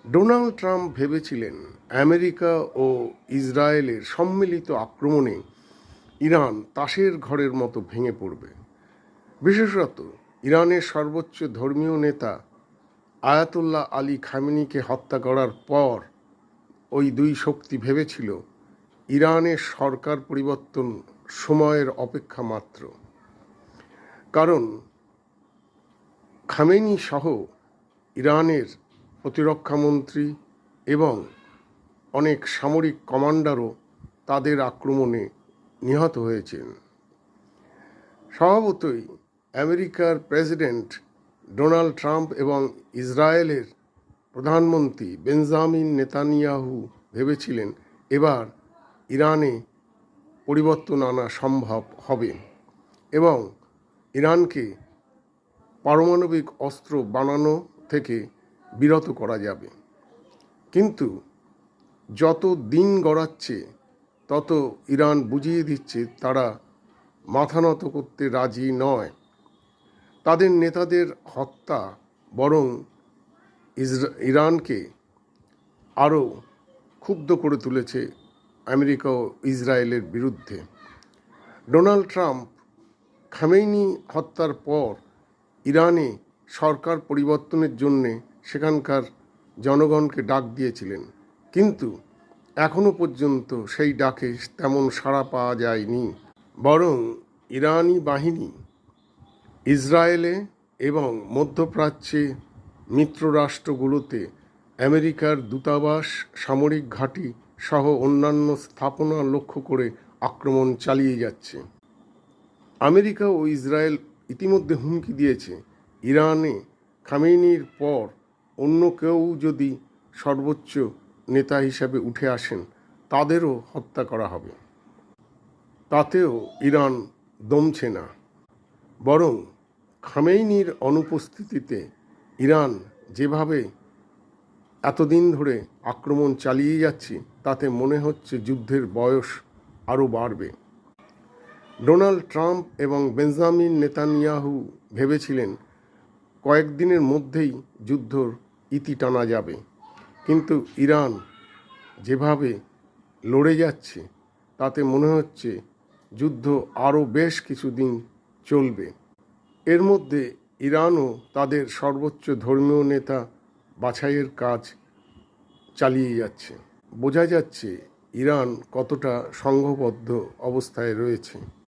Donald Trump ভেবেছিলেন America ও ইসরায়েলের সম্মিলিত আক্রমণে ইরান তাসের ঘরের মতো ভেঙে পড়বে। বিশেষত ইরানের সর্বোচ্চ ধর্মীয় নেতা আয়াতুল্লাহ আলী খামেনিকে হত্যা করার পর ওই দুই শক্তি ভেবেছিল ইরানের সরকার পরিবর্তন সময়ের অপেক্ষা মাত্র। কারণ খামেনি সহ ইরানের প্রতিরক্ষামন্ত্রী এবং অনেক সামরিক কমান্ডারও তাদের আক্রমণে নিহত হয়েছেন। স্বভাবতই আমেরিকার প্রেসিডেন্ট ডোনাল্ড ট্রাম্প এবং ইসরায়েলের প্রধানমন্ত্রী বেঞ্জামিন নেতানিয়াহু ভেবেছিলেন এবার ইরানে পরিবর্তন আনা সম্ভব হবে এবং ইরানকে পারমাণবিক অস্ত্র বানানো থেকে বিরত করা যাবে। কিন্তু যত দিন গড়াচ্ছে তত ইরান বুঝিয়ে দিচ্ছে তারা মাথা নত করতে রাজি নয়। তাদের নেতাদের হত্যা বরং ইরানকে আরও ক্ষুব্ধ করে তুলেছে আমেরিকা ও ইসরায়েলের বিরুদ্ধে। ডোনাল্ড ট্রাম্প খামেনি হত্যার পর ইরানে সরকার পরিবর্তনের জন্যে সেখানকার জনগণকে ডাক দিয়েছিলেন, কিন্তু এখনও পর্যন্ত সেই ডাকে তেমন সাড়া পাওয়া যায়নি। বরং ইরানি বাহিনী ইসরায়েলে এবং মধ্যপ্রাচ্যে মিত্ররাষ্ট্রগুলোতে আমেরিকার দূতাবাস, সামরিক ঘাঁটি সহ অন্যান্য স্থাপনা লক্ষ্য করে আক্রমণ চালিয়ে যাচ্ছে। আমেরিকা ও ইসরায়েল ইতিমধ্যে হুমকি দিয়েছে ইরানে খামেনির পর অন্য কেউ যদি সর্বোচ্চ নেতা হিসাবে উঠে আসেন তাদেরও হত্যা করা হবে। তাতেও ইরান দমছে না, বরং খামেনির অনুপস্থিতিতে ইরান যেভাবে এতদিন ধরে আক্রমণ চালিয়ে যাচ্ছে তাতে মনে হচ্ছে যুদ্ধের বয়স আরও বাড়বে। ডোনাল্ড ট্রাম্প এবং বেঞ্জামিন নেতানিয়াহু ভেবেছিলেন কয়েকদিনের মধ্যেই যুদ্ধর ইতি টানা যাবে, কিন্তু ইরান যেভাবে লড়ে যাচ্ছে তাতে মনে হচ্ছে যুদ্ধ আরও বেশ কিছুদিন চলবে। এর মধ্যে ইরানও তাদের সর্বোচ্চ ধর্মীয় নেতা বাছাইয়ের কাজ চালিয়ে যাচ্ছে। বোঝা যাচ্ছে ইরান কতটা সংঘবদ্ধ অবস্থায় রয়েছে।